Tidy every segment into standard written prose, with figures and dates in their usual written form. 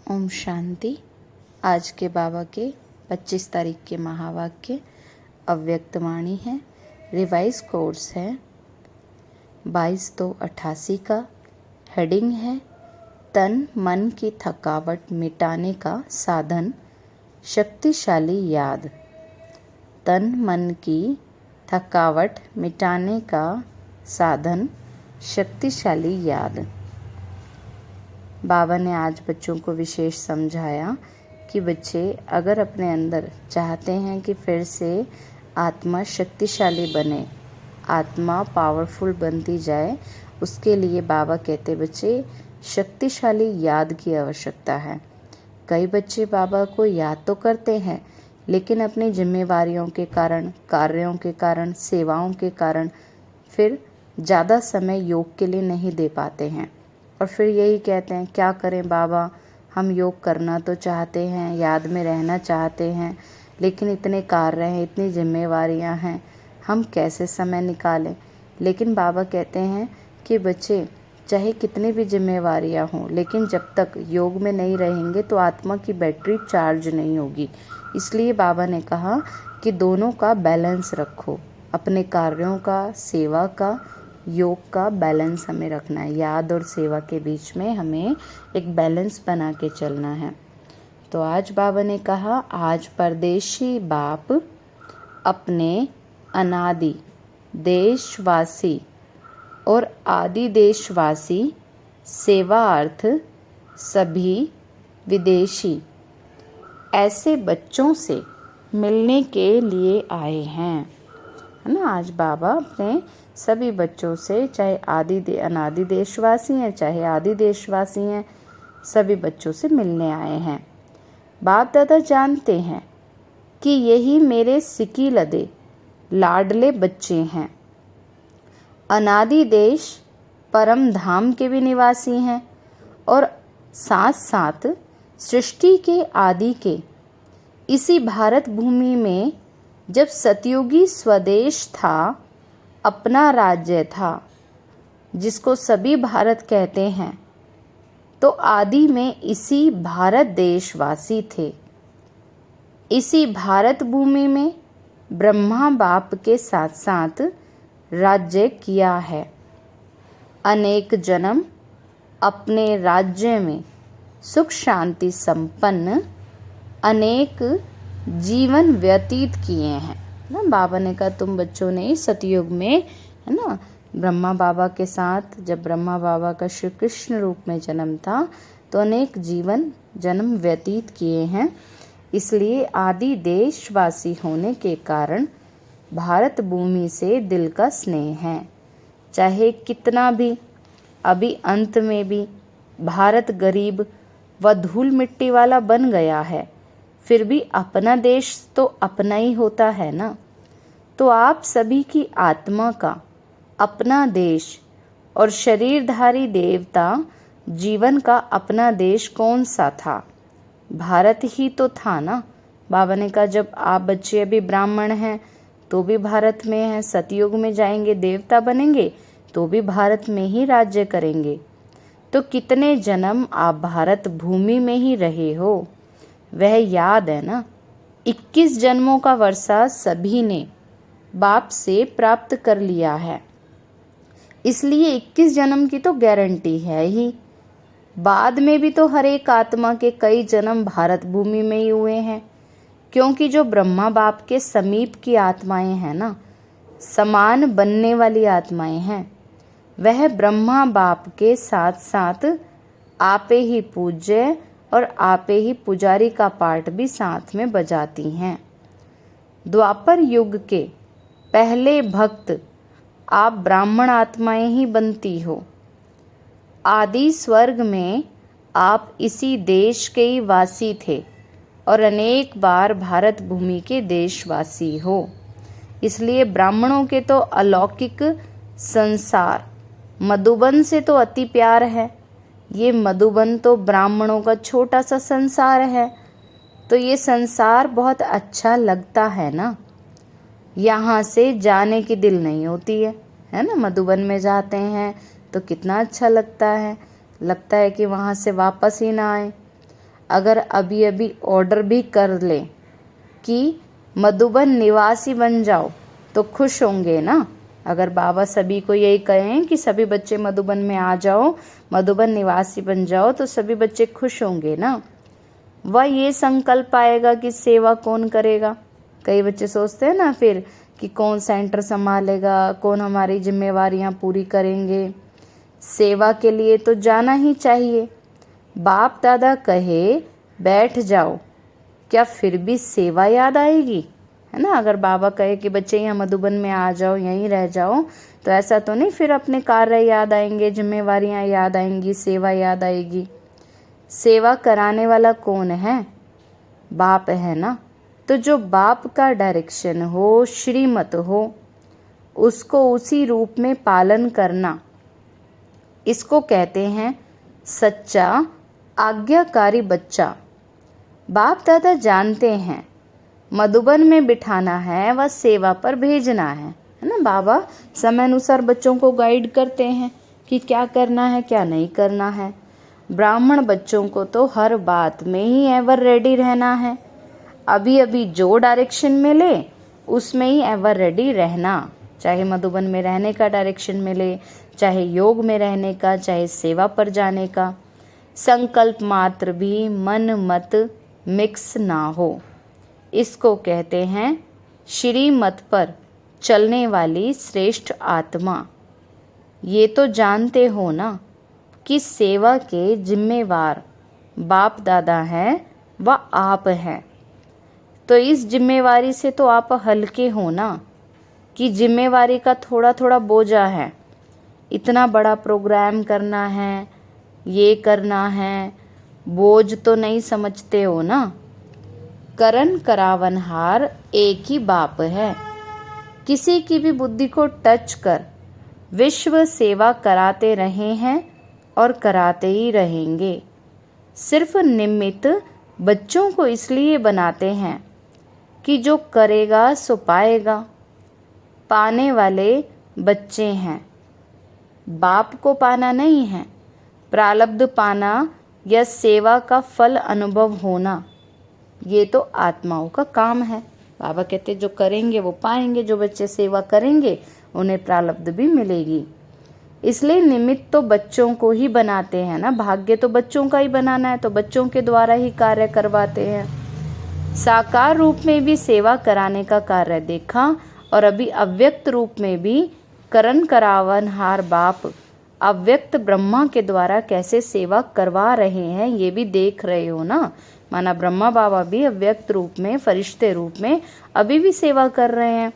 ओम शांति। आज के बाबा के 25 तारीख के महावाक्य अव्यक्त वाणी है। रिवाइज कोर्स है 22/2/88 का। हेडिंग है तन मन की थकावट मिटाने का साधन शक्तिशाली याद। तन मन की थकावट मिटाने का साधन शक्तिशाली याद। बाबा ने आज बच्चों को विशेष समझाया कि बच्चे अगर अपने अंदर चाहते हैं कि फिर से आत्मा शक्तिशाली बने, आत्मा पावरफुल बनती जाए, उसके लिए बाबा कहते बच्चे शक्तिशाली याद की आवश्यकता है। कई बच्चे बाबा को याद तो करते हैं लेकिन अपनी जिम्मेवारियों के कारण, कार्यों के कारण, सेवाओं के कारण फिर ज़्यादा समय योग के लिए नहीं दे पाते हैं और फिर यही कहते हैं क्या करें बाबा, हम योग करना तो चाहते हैं, याद में रहना चाहते हैं, लेकिन इतने कार्य हैं, इतनी जिम्मेवारियां हैं, हम कैसे समय निकालें। लेकिन बाबा कहते हैं कि बच्चे चाहे कितनी भी जिम्मेवारियां हों, लेकिन जब तक योग में नहीं रहेंगे तो आत्मा की बैटरी चार्ज नहीं होगी। इसलिए बाबा ने कहा कि दोनों का बैलेंस रखो, अपने कार्यों का, सेवा का, योग का बैलेंस हमें रखना है। याद और सेवा के बीच में हमें एक बैलेंस बना के चलना है। तो आज बाबा ने कहा आज परदेशी बाप अपने अनादि देशवासी और आदि देशवासी सेवार्थ सभी विदेशी ऐसे बच्चों से मिलने के लिए आए हैं, है ना। आज बाबा अपने सभी बच्चों से, चाहे अनादि देशवासी हैं, चाहे आदि देशवासी हैं, सभी बच्चों से मिलने आए हैं। बाप दादा जानते हैं कि यही मेरे सिकी लदे लाडले बच्चे हैं। अनादि देश परम धाम के भी निवासी हैं और साथ साथ सृष्टि के आदि के इसी भारत भूमि में जब सतयुगी स्वदेश था, अपना राज्य था, जिसको सभी भारत कहते हैं, तो आदि में इसी भारत देशवासी थे। इसी भारत भूमि में ब्रह्मा बाप के साथ साथ राज्य किया है। अनेक जन्म अपने राज्य में सुख शांति संपन्न अनेक जीवन व्यतीत किए हैं ना। बाबा ने कहा तुम बच्चों ने सतयुग में, है ना, ब्रह्मा बाबा के साथ, जब ब्रह्मा बाबा का श्री कृष्ण रूप में जन्म था तो अनेक जीवन जन्म व्यतीत किए हैं। इसलिए आदि देशवासी होने के कारण भारत भूमि से दिल का स्नेह है। चाहे कितना भी अभी अंत में भी भारत गरीब व धूल मिट्टी वाला बन गया है, फिर भी अपना देश तो अपना ही होता है ना। तो आप सभी की आत्मा का अपना देश और शरीरधारी देवता जीवन का अपना देश कौन सा था? भारत ही तो था ना। बाबा ने कहा जब आप बच्चे अभी ब्राह्मण हैं तो भी भारत में हैं, सतयुग में जाएंगे देवता बनेंगे तो भी भारत में ही राज्य करेंगे। तो कितने जन्म आप भारत भूमि में ही रहे हो, वह याद है ना। 21 जन्मों का वर्षा सभी ने बाप से प्राप्त कर लिया है, इसलिए 21 जन्म की तो गारंटी है ही। बाद में भी तो हर एक आत्मा के कई जन्म भारत भूमि में ही हुए हैं, क्योंकि जो ब्रह्मा बाप के समीप की आत्माएं हैं ना, समान बनने वाली आत्माएं हैं, वह ब्रह्मा बाप के साथ साथ आपे ही पूज्य और आपे ही पुजारी का पाठ भी साथ में बजाती हैं। द्वापर युग के पहले भक्त आप ब्राह्मण आत्माएं ही बनती हो। आदि स्वर्ग में आप इसी देश के ही वासी थे और अनेक बार भारत भूमि के देशवासी हो। इसलिए ब्राह्मणों के तो अलौकिक संसार मधुबन से तो अति प्यार है। ये मधुबन तो ब्राह्मणों का छोटा सा संसार है, तो ये संसार बहुत अच्छा लगता है ना। यहाँ से जाने की दिल नहीं होती है ना। मधुबन में जाते हैं तो कितना अच्छा लगता है कि वहाँ से वापस ही ना आए। अगर अभी अभी ऑर्डर भी कर ले कि मधुबन निवासी बन जाओ तो खुश होंगे ना। अगर बाबा सभी को यही कहें कि सभी बच्चे मधुबन में आ जाओ, मधुबन निवासी बन जाओ, तो सभी बच्चे खुश होंगे ना। वह ये संकल्प आएगा कि सेवा कौन करेगा। कई बच्चे सोचते हैं ना फिर कि कौन सेंटर संभालेगा, कौन हमारी जिम्मेवारियां पूरी करेंगे। सेवा के लिए तो जाना ही चाहिए। बाप दादा कहे बैठ जाओ, क्या फिर भी सेवा याद आएगी, है ना। अगर बाबा कहे कि बच्चे यहाँ मधुबन में आ जाओ, यहीं रह जाओ, तो ऐसा तो नहीं फिर अपने कार्य याद आएंगे, जिम्मेवारियां याद आएंगी, सेवा याद आएगी। सेवा कराने वाला कौन है? बाप है ना। तो जो बाप का डायरेक्शन हो, श्रीमत हो, उसको उसी रूप में पालन करना, इसको कहते हैं सच्चा आज्ञाकारी बच्चा। बाप दादा जानते हैं मधुबन में बिठाना है, वह सेवा पर भेजना है ना। बाबा समय अनुसार बच्चों को गाइड करते हैं कि क्या करना है, क्या नहीं करना है। ब्राह्मण बच्चों को तो हर बात में ही एवर रेडी रहना है। अभी अभी जो डायरेक्शन मिले उसमें ही एवर रेडी रहना, चाहे मधुबन में रहने का डायरेक्शन मिले, चाहे योग में रहने का, चाहे सेवा पर जाने का। संकल्प मात्र भी मन मत मिक्स ना हो, इसको कहते हैं श्रीमत पर चलने वाली श्रेष्ठ आत्मा। ये तो जानते हो ना कि सेवा के जिम्मेवार बाप दादा हैं, व आप हैं। तो इस जिम्मेवारी से तो आप हल्के हो ना, कि जिम्मेवारी का थोड़ा थोड़ा बोझा है। इतना बड़ा प्रोग्राम करना है, ये करना है, बोझ तो नहीं समझते हो ना। करन करावनहार एक ही बाप है। किसी की भी बुद्धि को टच कर विश्व सेवा कराते रहे हैं और कराते ही रहेंगे। सिर्फ निमित्त बच्चों को इसलिए बनाते हैं कि जो करेगा सो पाएगा। पाने वाले बच्चे हैं, बाप को पाना नहीं है। प्रारब्ध पाना या सेवा का फल अनुभव होना, ये तो आत्माओं का काम है। बाबा कहते जो करेंगे वो पाएंगे, जो बच्चे सेवा करेंगे उन्हें प्रारब्ध भी मिलेगी। इसलिए निमित्त तो बच्चों को ही बनाते हैं ना, भाग्य तो बच्चों का ही बनाना है, तो बच्चों के द्वारा ही कार्य करवाते हैं। साकार रूप में भी सेवा कराने का कार्य देखा, और अभी अव्यक्त रूप में भी करन करावनहार बाप अव्यक्त ब्रह्मा के द्वारा कैसे सेवा करवा रहे हैं, ये भी देख रहे हो ना। माना ब्रह्मा बाबा भी अव्यक्त रूप में, फरिश्ते रूप में अभी भी सेवा कर रहे हैं,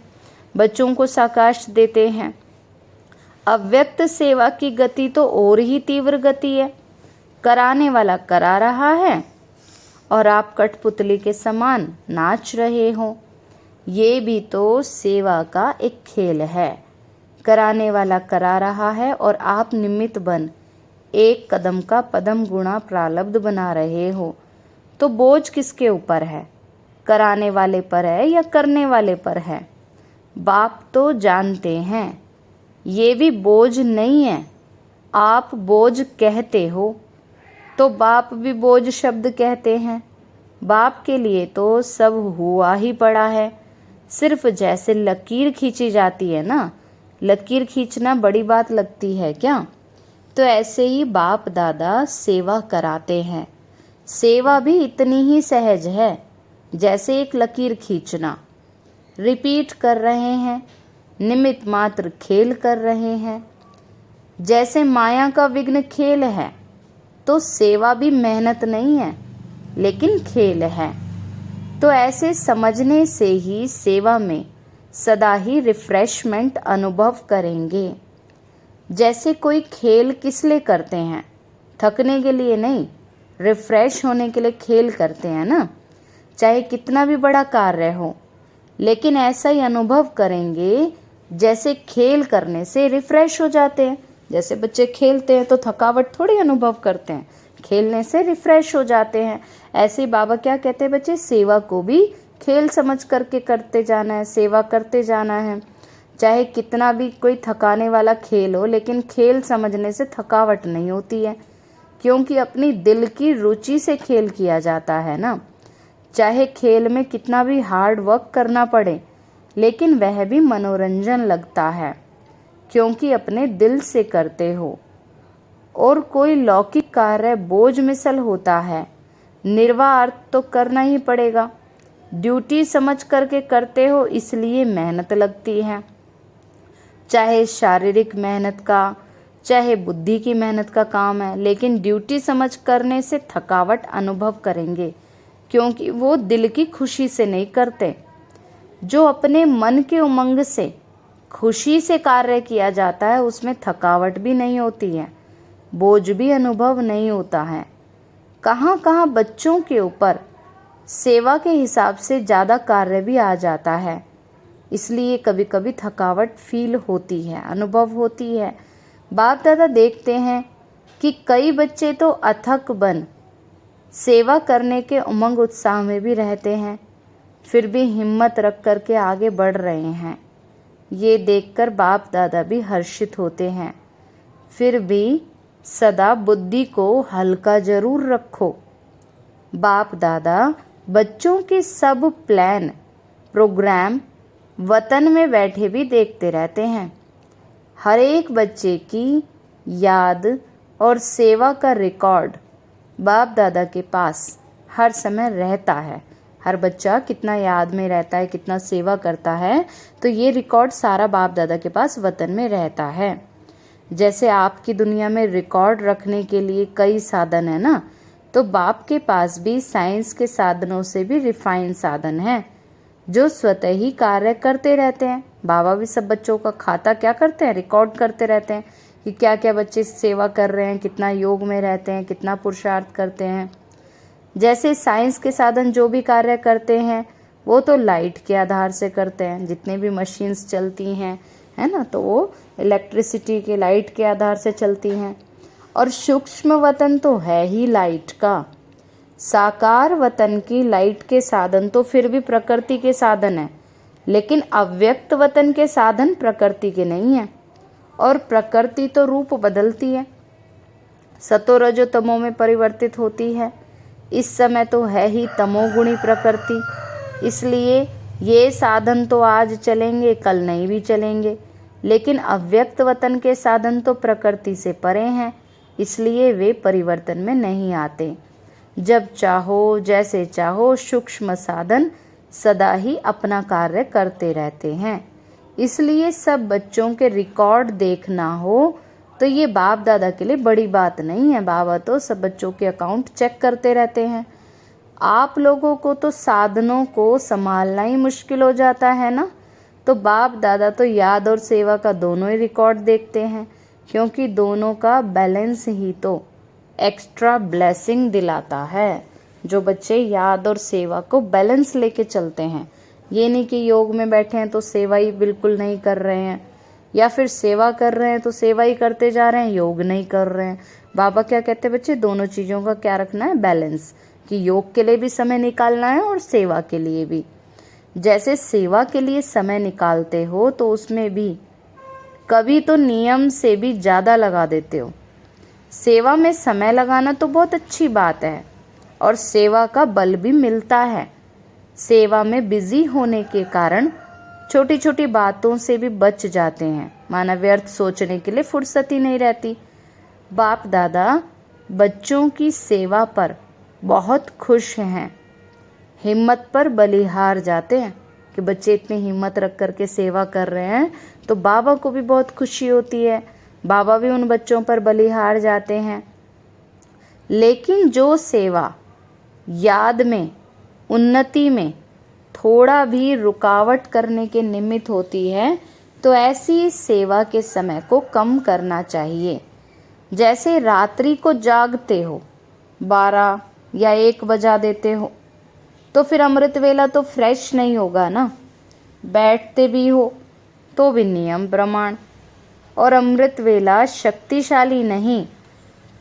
बच्चों को साकाश देते हैं। अव्यक्त सेवा की गति तो और ही तीव्र गति है। कराने वाला करा रहा है और आप कठपुतली के समान नाच रहे हो। ये भी तो सेवा का एक खेल है। कराने वाला करा रहा है और आप निमित्त बन एक कदम का पदम गुणा प्रारब्ध बना रहे हो। तो बोझ किसके ऊपर है? कराने वाले पर है या करने वाले पर है? बाप तो जानते हैं ये भी बोझ नहीं है। आप बोझ कहते हो तो बाप भी बोझ शब्द कहते हैं। बाप के लिए तो सब हुआ ही पड़ा है। सिर्फ जैसे लकीर खींची जाती है ना, लकीर खींचना बड़ी बात लगती है क्या? तो ऐसे ही बाप दादा सेवा कराते हैं। सेवा भी इतनी ही सहज है जैसे एक लकीर खींचना। रिपीट कर रहे हैं, निमित्त मात्र खेल कर रहे हैं। जैसे माया का विघ्न खेल है, तो सेवा भी मेहनत नहीं है लेकिन खेल है। तो ऐसे समझने से ही सेवा में सदा ही रिफ्रेशमेंट अनुभव करेंगे। जैसे कोई खेल किस लिए करते हैं? थकने के लिए नहीं, रिफ्रेश होने के लिए खेल करते हैं ना। चाहे कितना भी बड़ा कार्य हो, लेकिन ऐसा ही अनुभव करेंगे जैसे खेल करने से रिफ्रेश हो जाते हैं। जैसे बच्चे खेलते हैं तो थकावट थोड़ी अनुभव करते हैं, खेलने से रिफ्रेश हो जाते हैं। ऐसे बाबा क्या कहते हैं, बच्चे सेवा को भी खेल समझ करके करते जाना है, सेवा करते जाना है। चाहे कितना भी कोई थकाने वाला खेल हो, लेकिन खेल समझने से थकावट नहीं होती है। क्योंकि अपनी दिल की रुचि से खेल किया जाता है ना। चाहे खेल में कितना भी हार्ड वर्क करना पड़े, लेकिन वह भी मनोरंजन लगता है क्योंकि अपने दिल से करते हो। और कोई लौकिक कार्य बोझ मिसल होता है, निर्वाह अर्थ तो करना ही पड़ेगा। ड्यूटी समझ करके करते हो, इसलिए मेहनत लगती है। चाहे शारीरिक मेहनत का, चाहे बुद्धि की मेहनत का काम है, लेकिन ड्यूटी समझ करने से थकावट अनुभव करेंगे, क्योंकि वो दिल की खुशी से नहीं करते। जो अपने मन के उमंग से, खुशी से कार्य किया जाता है, उसमें थकावट भी नहीं होती है, बोझ भी अनुभव नहीं होता है। कहाँ कहाँ बच्चों के ऊपर सेवा के हिसाब से ज़्यादा कार्य भी आ जाता है, इसलिए कभी कभी थकावट फील होती है, अनुभव होती है। बाप दादा देखते हैं कि कई बच्चे तो अथक बन सेवा करने के उमंग उत्साह में भी रहते हैं, फिर भी हिम्मत रख कर के आगे बढ़ रहे हैं। ये देखकर बाप दादा भी हर्षित होते हैं। फिर भी सदा बुद्धि को हल्का जरूर रखो। बाप दादा बच्चों के सब प्लान प्रोग्राम वतन में बैठे भी देखते रहते हैं। हर एक बच्चे की याद और सेवा का रिकॉर्ड बाप दादा के पास हर समय रहता है। हर बच्चा कितना याद में रहता है, कितना सेवा करता है, तो ये रिकॉर्ड सारा बाप दादा के पास वतन में रहता है। जैसे आपकी दुनिया में रिकॉर्ड रखने के लिए कई साधन है ना, तो बाप के पास भी साइंस के साधनों से भी रिफाइन साधन है जो स्वतः ही कार्य करते रहते हैं। बाबा भी सब बच्चों का खाता क्या करते हैं, रिकॉर्ड करते रहते हैं कि क्या क्या बच्चे सेवा कर रहे हैं, कितना योग में रहते हैं, कितना पुरुषार्थ करते हैं। जैसे साइंस के साधन जो भी कार्य करते हैं वो तो लाइट के आधार से करते हैं, जितने भी मशीन्स चलती हैं, है ना, तो वो इलेक्ट्रिसिटी के, लाइट के आधार से चलती हैं। और सूक्ष्म वतन तो है ही लाइट का। साकार वतन की लाइट के साधन तो फिर भी प्रकृति के साधन है, लेकिन अव्यक्त वतन के साधन प्रकृति के नहीं है। और प्रकृति तो रूप बदलती है, सतो रजो तमो में परिवर्तित होती है। इस समय तो है ही तमोगुणी प्रकृति, इसलिए ये साधन तो आज चलेंगे, कल नहीं भी चलेंगे। लेकिन अव्यक्त वतन के साधन तो प्रकृति से परे हैं, इसलिए वे परिवर्तन में नहीं आते। जब चाहो, जैसे चाहो, सूक्ष्म साधन सदा ही अपना कार्य करते रहते हैं। इसलिए सब बच्चों के रिकॉर्ड देखना हो तो ये बाप दादा के लिए बड़ी बात नहीं है। बाबा तो सब बच्चों के अकाउंट चेक करते रहते हैं। आप लोगों को तो साधनों को संभालना ही मुश्किल हो जाता है ना, तो बाप दादा तो याद और सेवा का दोनों ही रिकॉर्ड देखते हैं, क्योंकि दोनों का बैलेंस ही तो एक्स्ट्रा ब्लेसिंग दिलाता है। जो बच्चे याद और सेवा को बैलेंस लेके चलते हैं, ये नहीं कि योग में बैठे हैं तो सेवा ही बिल्कुल नहीं कर रहे हैं, या फिर सेवा कर रहे हैं तो सेवा ही करते जा रहे हैं, योग नहीं कर रहे हैं। बाबा क्या कहते हैं बच्चे, दोनों चीज़ों का क्या रखना है, बैलेंस, कि योग के लिए भी समय निकालना है और सेवा के लिए भी। जैसे सेवा के लिए समय निकालते हो तो उसमें भी कभी तो नियम से भी ज़्यादा लगा देते हो। सेवा में समय लगाना तो बहुत अच्छी बात है और सेवा का बल भी मिलता है। सेवा में बिजी होने के कारण छोटी छोटी बातों से भी बच जाते हैं, माना व्यर्थ सोचने के लिए फुर्सत ही नहीं रहती। बाप दादा बच्चों की सेवा पर बहुत खुश हैं, हिम्मत पर बलिहार जाते हैं कि बच्चे इतनी हिम्मत रख कर के सेवा कर रहे हैं, तो बाबा को भी बहुत खुशी होती है, बाबा भी उन बच्चों पर बलिहार जाते हैं। लेकिन जो सेवा याद में, उन्नति में थोड़ा भी रुकावट करने के निमित्त होती है, तो ऐसी सेवा के समय को कम करना चाहिए। जैसे रात्रि को जागते हो, 12 या 1 बजा देते हो, तो फिर अमृत वेला तो फ्रेश नहीं होगा ना। बैठते भी हो तो भी नियम प्रमाण, और अमृत वेला शक्तिशाली नहीं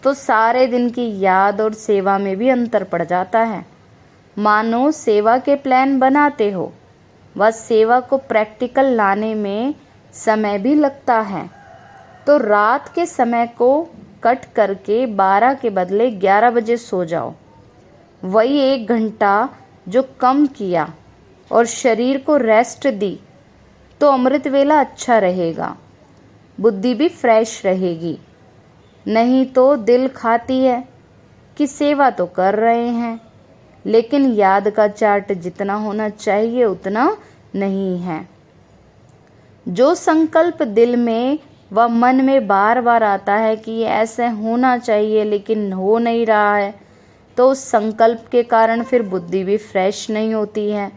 तो सारे दिन की याद और सेवा में भी अंतर पड़ जाता है। मानो सेवा के प्लान बनाते हो, बस सेवा को प्रैक्टिकल लाने में समय भी लगता है, तो रात के समय को कट करके 12 के बदले 11 बजे सो जाओ। वही 1 घंटा जो कम किया और शरीर को रेस्ट दी तो अमृत वेला अच्छा रहेगा, बुद्धि भी फ्रेश रहेगी। नहीं तो दिल खाती है कि सेवा तो कर रहे हैं लेकिन याद का चार्ट जितना होना चाहिए उतना नहीं है। जो संकल्प दिल में व मन में बार बार आता है कि ये ऐसे होना चाहिए लेकिन हो नहीं रहा है, तो उस संकल्प के कारण फिर बुद्धि भी फ्रेश नहीं होती है।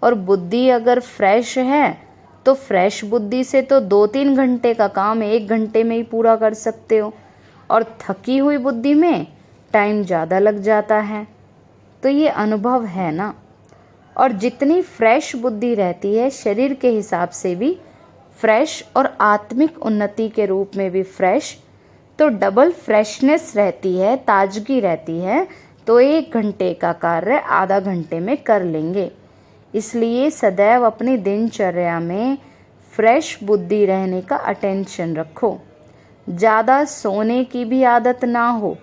और बुद्धि अगर फ्रेश है तो फ्रेश बुद्धि से तो 2-3 घंटे का काम 1 घंटे में ही पूरा कर सकते हो, और थकी हुई बुद्धि में टाइम ज़्यादा लग जाता है। तो ये अनुभव है ना। और जितनी फ्रेश बुद्धि रहती है, शरीर के हिसाब से भी फ्रेश और आत्मिक उन्नति के रूप में भी फ्रेश, तो डबल फ्रेशनेस रहती है, ताजगी रहती है। तो 1 घंटे का कार्य आधा घंटे में कर लेंगे। इसलिए सदैव अपनी दिनचर्या में फ्रेश बुद्धि रहने का अटेंशन रखो। ज़्यादा सोने की भी आदत ना हो,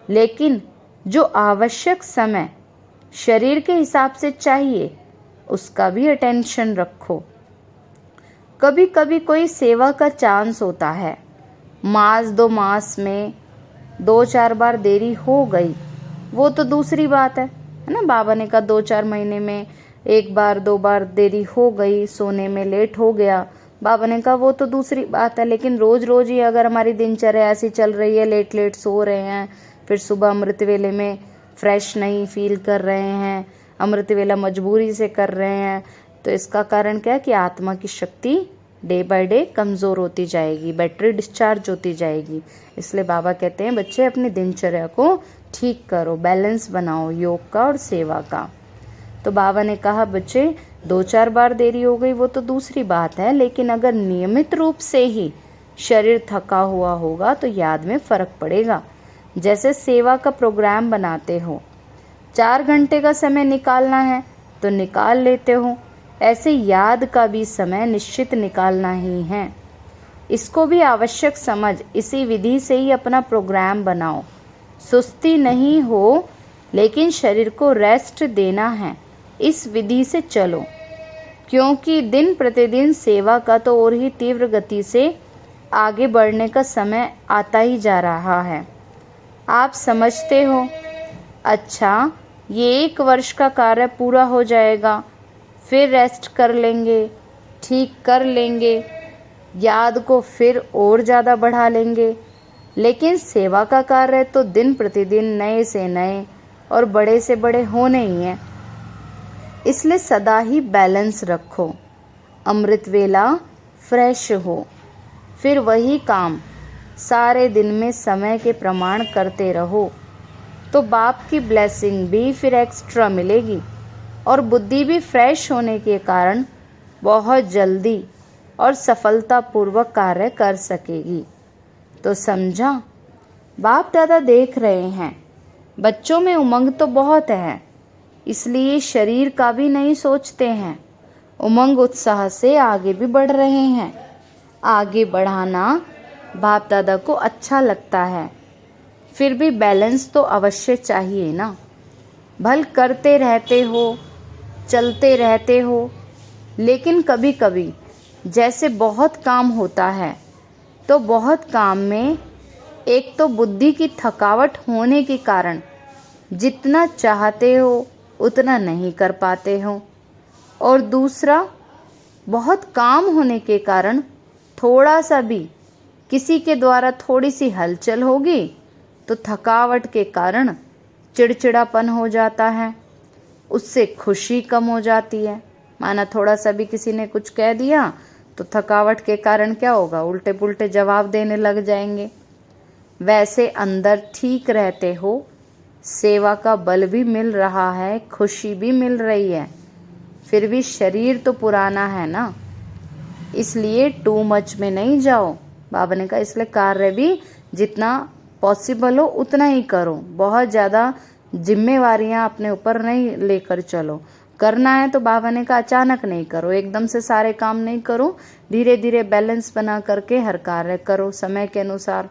लेकिन जो आवश्यक समय शरीर के हिसाब से चाहिए उसका भी अटेंशन रखो। कभी कभी कोई सेवा का चांस होता है, मास 2 मास में 2-4 बार देरी हो गई, वो तो दूसरी बात है ना। बाबा ने कहा 2-4 महीने में 1 बार 2 बार देरी हो गई, सोने में लेट हो गया, बाबा ने कहा वो तो दूसरी बात है। लेकिन रोज़ रोज़ ही अगर हमारी दिनचर्या ऐसी चल रही है, लेट लेट सो रहे हैं, फिर सुबह अमृत वेले में फ्रेश नहीं फील कर रहे हैं, अमृत वेला मजबूरी से कर रहे हैं, तो इसका कारण क्या है कि आत्मा की शक्ति डे बाय डे कमज़ोर होती जाएगी, बैटरी डिस्चार्ज होती जाएगी। इसलिए बाबा कहते हैं बच्चे अपनी दिनचर्या को ठीक करो, बैलेंस बनाओ योग का और सेवा का। तो बाबा ने कहा बच्चे 2-4 बार देरी हो गई वो तो दूसरी बात है, लेकिन अगर नियमित रूप से ही शरीर थका हुआ होगा तो याद में फ़र्क पड़ेगा। जैसे सेवा का प्रोग्राम बनाते हो, 4 घंटे का समय निकालना है तो निकाल लेते हो, ऐसे याद का भी समय निश्चित निकालना ही है। इसको भी आवश्यक समझ इसी विधि से ही अपना प्रोग्राम बनाओ। सुस्ती नहीं हो लेकिन शरीर को रेस्ट देना है, इस विधि से चलो, क्योंकि दिन प्रतिदिन सेवा का तो और ही तीव्र गति से आगे बढ़ने का समय आता ही जा रहा है। आप समझते हो, अच्छा ये 1 वर्ष का कार्य पूरा हो जाएगा, फिर रेस्ट कर लेंगे, ठीक कर लेंगे, याद को फिर और ज़्यादा बढ़ा लेंगे। लेकिन सेवा का कार्य तो दिन प्रतिदिन नए से नए और बड़े से बड़े होने ही हैं। इसलिए सदा ही बैलेंस रखो, अमृत वेला फ्रेश हो, फिर वही काम सारे दिन में समय के प्रमाण करते रहो, तो बाप की ब्लेसिंग भी फिर एक्स्ट्रा मिलेगी और बुद्धि भी फ्रेश होने के कारण बहुत जल्दी और सफलतापूर्वक कार्य कर सकेगी। तो समझा, बाप दादा देख रहे हैं बच्चों में उमंग तो बहुत है, इसलिए शरीर का भी नहीं सोचते हैं, उमंग उत्साह से आगे भी बढ़ रहे हैं। आगे बढ़ाना बाप दादा को अच्छा लगता है, फिर भी बैलेंस तो अवश्य चाहिए ना। भल करते रहते हो, चलते रहते हो, लेकिन कभी कभी जैसे बहुत काम होता है तो बहुत काम में एक तो बुद्धि की थकावट होने के कारण जितना चाहते हो उतना नहीं कर पाते हो, और दूसरा बहुत काम होने के कारण थोड़ा सा भी किसी के द्वारा थोड़ी सी हलचल होगी तो थकावट के कारण चिड़चिड़ापन हो जाता है, उससे खुशी कम हो जाती है। माना थोड़ा सा भी किसी ने कुछ कह दिया तो थकावट के कारण क्या होगा, उल्टे पुल्टे जवाब देने लग जाएंगे। वैसे अंदर ठीक रहते हो, सेवा का बल भी मिल रहा है, खुशी भी मिल रही है, फिर भी शरीर तो पुराना है ना, इसलिए टू मच में नहीं जाओ। बाबा ने कहा इसलिए कार्य भी जितना पॉसिबल हो उतना ही करो, बहुत ज़्यादा जिम्मेवारियां अपने ऊपर नहीं लेकर चलो। करना है तो बाबा ने कहा अचानक नहीं करो, एकदम से सारे काम नहीं करो, धीरे धीरे बैलेंस बना करके हर कार्य करो समय के अनुसार।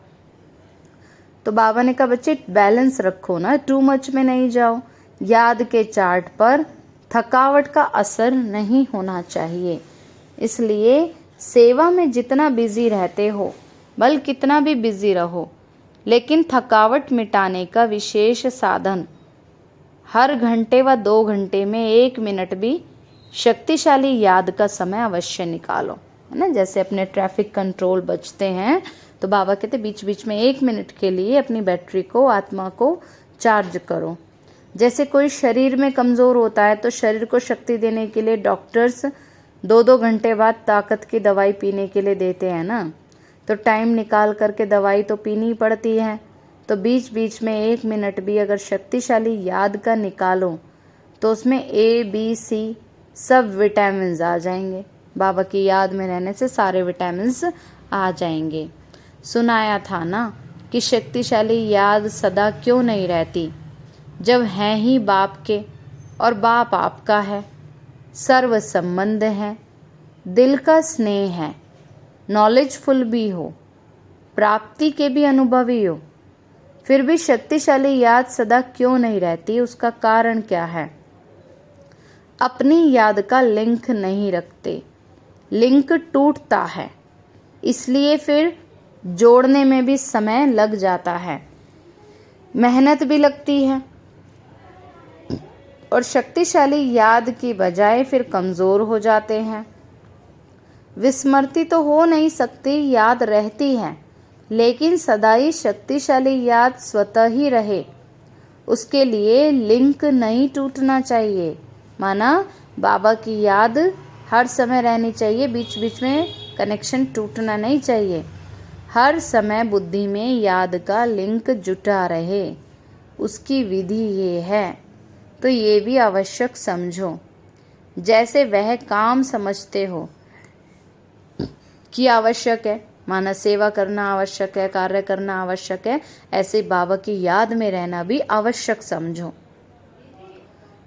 तो बाबा ने कहा बच्चे बैलेंस रखो ना, टू मच में नहीं जाओ। याद के चार्ट पर थकावट का असर नहीं होना चाहिए। इसलिए सेवा में जितना बिजी रहते हो, भले कितना भी बिजी रहो, लेकिन थकावट मिटाने का विशेष साधन हर घंटे व 2 घंटे में 1 मिनट भी शक्तिशाली याद का समय अवश्य निकालो, है ना। जैसे अपने ट्रैफिक कंट्रोल बचते हैं, तो बाबा कहते बीच बीच में 1 मिनट के लिए अपनी बैटरी को, आत्मा को चार्ज करो। जैसे कोई शरीर में कमज़ोर होता है तो शरीर को शक्ति देने के लिए डॉक्टर्स 2-2 घंटे बाद ताकत की दवाई पीने के लिए देते हैं ना, तो टाइम निकाल करके दवाई तो पीनी पड़ती है। तो बीच बीच में 1 मिनट भी अगर शक्तिशाली याद का निकालो तो उसमें ABC सब विटामिन्स आ जाएंगे। बाबा की याद में रहने से सारे विटामिन्स आ जाएंगे। सुनाया था ना कि शक्तिशाली याद सदा क्यों नहीं रहती, जब हैं ही बाप के और बाप आपका है, सर्व संबंध है, दिल का स्नेह है, नॉलेजफुल भी हो, प्राप्ति के भी अनुभवी हो, फिर भी शक्तिशाली याद सदा क्यों नहीं रहती? उसका कारण क्या है? अपनी याद का लिंक नहीं रखते, लिंक टूटता है, इसलिए फिर जोड़ने में भी समय लग जाता है, मेहनत भी लगती है, और शक्तिशाली याद की बजाय फिर कमज़ोर हो जाते हैं। विस्मृति तो हो नहीं सकती, याद रहती है, लेकिन सदा ही शक्तिशाली याद स्वतः ही रहे, उसके लिए लिंक नहीं टूटना चाहिए। माना बाबा की याद हर समय रहनी चाहिए, बीच बीच में कनेक्शन टूटना नहीं चाहिए। हर समय बुद्धि में याद का लिंक जुटा रहे, उसकी विधि ये है। तो ये भी आवश्यक समझो। जैसे वह काम समझते हो कि आवश्यक है, माना सेवा करना आवश्यक है, कार्य करना आवश्यक है, ऐसे बाबा की याद में रहना भी आवश्यक समझो।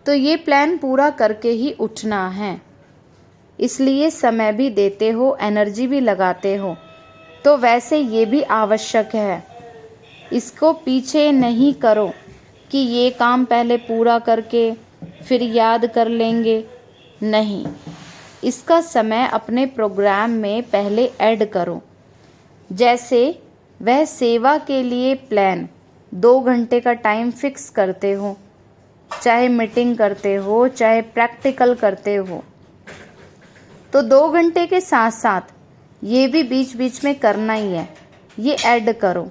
तो ये प्लान पूरा करके ही उठना है, इसलिए समय भी देते हो, एनर्जी भी लगाते हो, तो वैसे ये भी आवश्यक है। इसको पीछे नहीं करो कि ये काम पहले पूरा करके फिर याद कर लेंगे, नहीं, इसका समय अपने प्रोग्राम में पहले ऐड करो। जैसे वह सेवा के लिए प्लान 2 घंटे का टाइम फिक्स करते हो, चाहे मीटिंग करते हो, चाहे प्रैक्टिकल करते हो, तो 2 घंटे के साथ साथ ये भी बीच बीच में करना ही है, ये ऐड करो।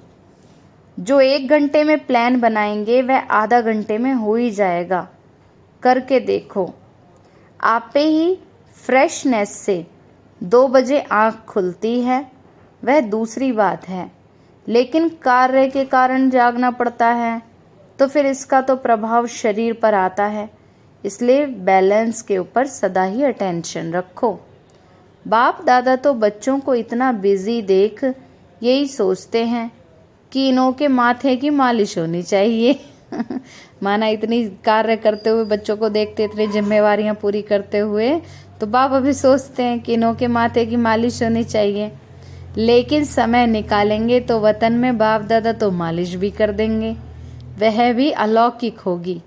जो 1 घंटे में प्लान बनाएंगे वह आधा घंटे में हो ही जाएगा, करके देखो। आपे ही फ्रेशनेस से 2 बजे आँख खुलती है, वह दूसरी बात है, लेकिन कार्य के कारण जागना पड़ता है, तो फिर इसका तो प्रभाव शरीर पर आता है। इसलिए बैलेंस के ऊपर सदा ही अटेंशन रखो। बाप दादा तो बच्चों को इतना बिजी देख यही सोचते हैं कि इन्हों के माथे की मालिश होनी चाहिए। माना इतनी कार्य करते हुए, बच्चों को देखते, इतनी जिम्मेवारियां पूरी करते हुए, तो बाप अभी सोचते हैं कि इन्हों के माथे की मालिश होनी चाहिए। लेकिन समय निकालेंगे तो वतन में बाप दादा तो मालिश भी कर देंगे, वह भी अलौकिक होगी।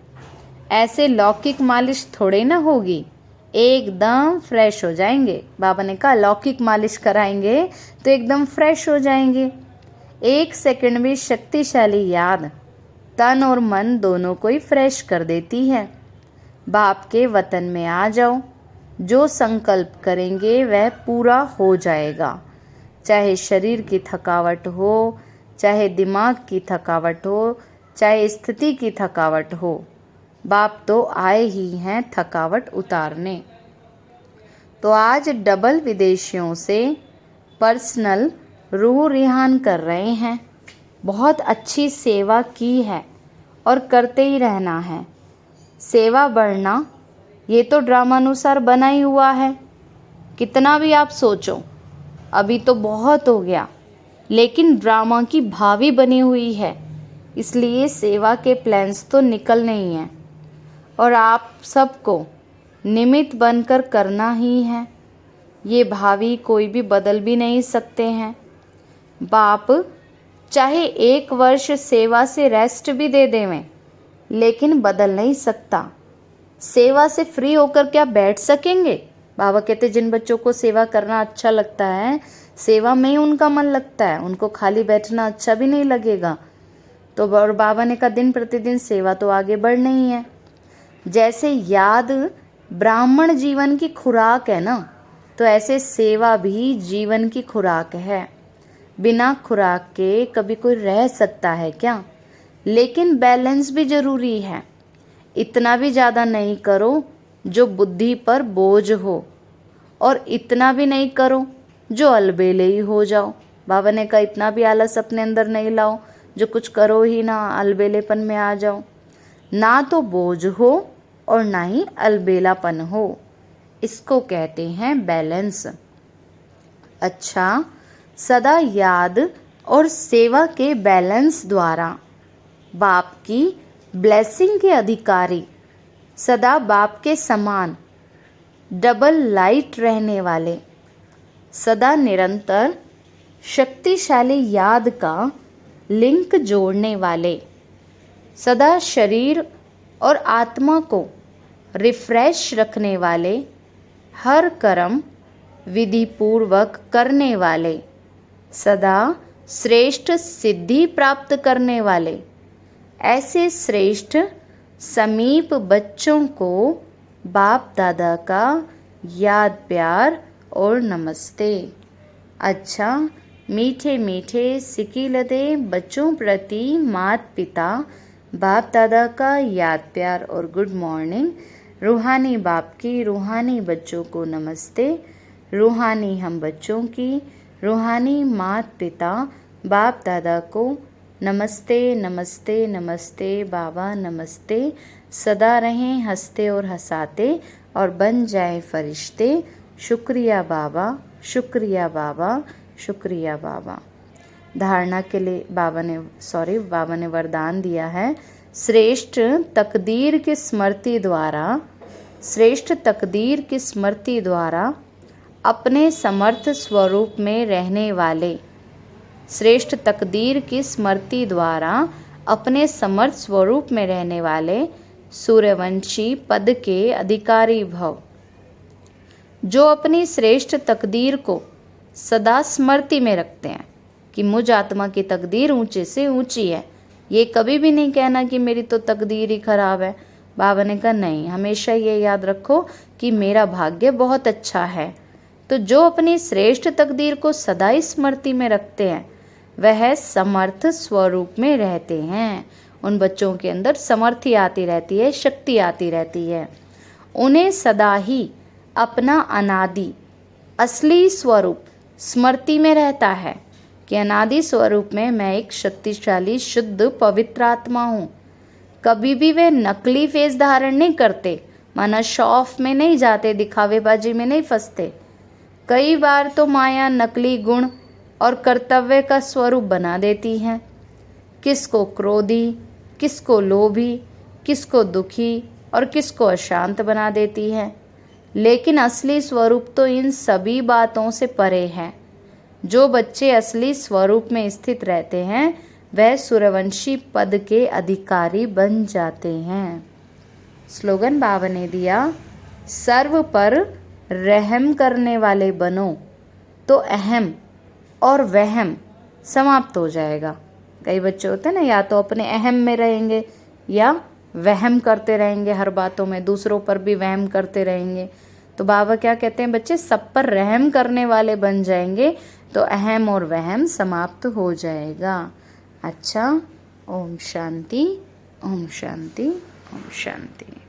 ऐसे लौकिक मालिश थोड़े ना होगी, एकदम फ्रेश हो जाएंगे। बाबा ने कहा लौकिक मालिश कराएंगे तो एकदम फ्रेश हो जाएंगे। 1 सेकंड में शक्तिशाली याद तन और मन दोनों को ही फ्रेश कर देती है। बाप के वतन में आ जाओ, जो संकल्प करेंगे वह पूरा हो जाएगा। चाहे शरीर की थकावट हो, चाहे दिमाग की थकावट हो, चाहे स्थिति की थकावट हो, बाप तो आए ही हैं थकावट उतारने। तो आज डबल विदेशियों से पर्सनल रूह रिहान कर रहे हैं। बहुत अच्छी सेवा की है और करते ही रहना है। सेवा बढ़ना ये तो ड्रामानुसार बना ही हुआ है। कितना भी आप सोचो, अभी तो बहुत हो गया, लेकिन ड्रामा की भावी बनी हुई है। इसलिए सेवा के प्लान्स तो निकलने ही हैं और आप सबको निमित्त बनकर करना ही है। ये भावी कोई भी बदल भी नहीं सकते हैं। बाप चाहे 1 वर्ष सेवा से रेस्ट भी दे देवें, लेकिन बदल नहीं सकता। सेवा से फ्री होकर क्या बैठ सकेंगे? बाबा कहते जिन बच्चों को सेवा करना अच्छा लगता है, सेवा में ही उनका मन लगता है, उनको खाली बैठना अच्छा भी नहीं लगेगा। तो और बाबा ने कहा दिन प्रतिदिन सेवा तो आगे बढ़नी ही है। जैसे याद ब्राह्मण जीवन की खुराक है ना, तो ऐसे सेवा भी जीवन की खुराक है। बिना खुराक के कभी कोई रह सकता है क्या? लेकिन बैलेंस भी जरूरी है। इतना भी ज़्यादा नहीं करो जो बुद्धि पर बोझ हो, और इतना भी नहीं करो जो अलबेले ही हो जाओ। बाबा ने कहा इतना भी आलस अपने अंदर नहीं लाओ जो कुछ करो ही ना, अलबेलेपन में आ जाओ। ना तो बोझ हो और ना ही अलबेलापन हो, इसको कहते हैं बैलेंस। अच्छा, सदा याद और सेवा के बैलेंस द्वारा बाप की ब्लेसिंग के अधिकारी, सदा बाप के समान डबल लाइट रहने वाले, सदा निरंतर शक्तिशाली याद का लिंक जोड़ने वाले, सदा शरीर और आत्मा को रिफ्रेश रखने वाले, हर कर्म विधि पूर्वक करने वाले, सदा श्रेष्ठ सिद्धि प्राप्त करने वाले, ऐसे श्रेष्ठ समीप बच्चों को बाप दादा का याद प्यार और नमस्ते। अच्छा, मीठे मीठे सिकीलते बच्चों प्रति माता पिता बाप दादा का याद प्यार और गुड मॉर्निंग। रूहानी बाप की रूहानी बच्चों को नमस्ते। रूहानी हम बच्चों की रूहानी माता पिता बाप दादा को नमस्ते नमस्ते नमस्ते बाबा नमस्ते। सदा रहें हंसते और हंसाते और बन जाए फरिश्ते। शुक्रिया बाबा, शुक्रिया बाबा, शुक्रिया बाबा। धारणा के लिए बाबा ने वरदान दिया है। श्रेष्ठ तकदीर की स्मृति द्वारा, श्रेष्ठ तकदीर की स्मृति द्वारा अपने समर्थ स्वरूप में रहने वाले, श्रेष्ठ तकदीर की स्मृति द्वारा अपने समर्थ स्वरूप में रहने वाले सूर्यवंशी पद के अधिकारी भव। जो अपनी श्रेष्ठ तकदीर को सदा स्मृति में रखते हैं कि मुझ आत्मा की तकदीर ऊंचे से ऊंची है। ये कभी भी नहीं कहना कि मेरी तो तकदीर ही खराब है। बाबा ने कहा नहीं, हमेशा ये याद रखो कि मेरा भाग्य बहुत अच्छा है। तो जो अपनी श्रेष्ठ तकदीर को सदा ही स्मृति में रखते हैं वह समर्थ स्वरूप में रहते हैं। उन बच्चों के अंदर समर्थी आती रहती है, शक्ति आती रहती है। उन्हें सदा ही अपना अनादि असली स्वरूप स्मृति में रहता है कि अनादि स्वरूप में मैं एक शक्तिशाली शुद्ध पवित्र आत्मा हूँ। कभी भी वे नकली फेस धारण नहीं करते, माना शो ऑफ में नहीं जाते, दिखावेबाजी में नहीं फंसते। कई बार तो माया नकली गुण और कर्तव्य का स्वरूप बना देती है। किसको क्रोधी, किसको लोभी, किसको दुखी और किसको अशांत बना देती है। लेकिन असली स्वरूप तो इन सभी बातों से परे है। जो बच्चे असली स्वरूप में स्थित रहते हैं वह सूर्यवंशी पद के अधिकारी बन जाते हैं। स्लोगन बाबा ने दिया, सर्व पर रहम करने वाले बनो तो अहम और वहम समाप्त हो जाएगा। कई बच्चे होते हैं ना, या तो अपने अहम में रहेंगे या वहम करते रहेंगे, हर बातों में दूसरों पर भी वहम करते रहेंगे। तो बाबा क्या कहते हैं, बच्चे सब पर रहम करने वाले बन जाएंगे तो अहम और वहम समाप्त हो जाएगा। अच्छा, ओम शांति, ओम शांति, ओम शांति।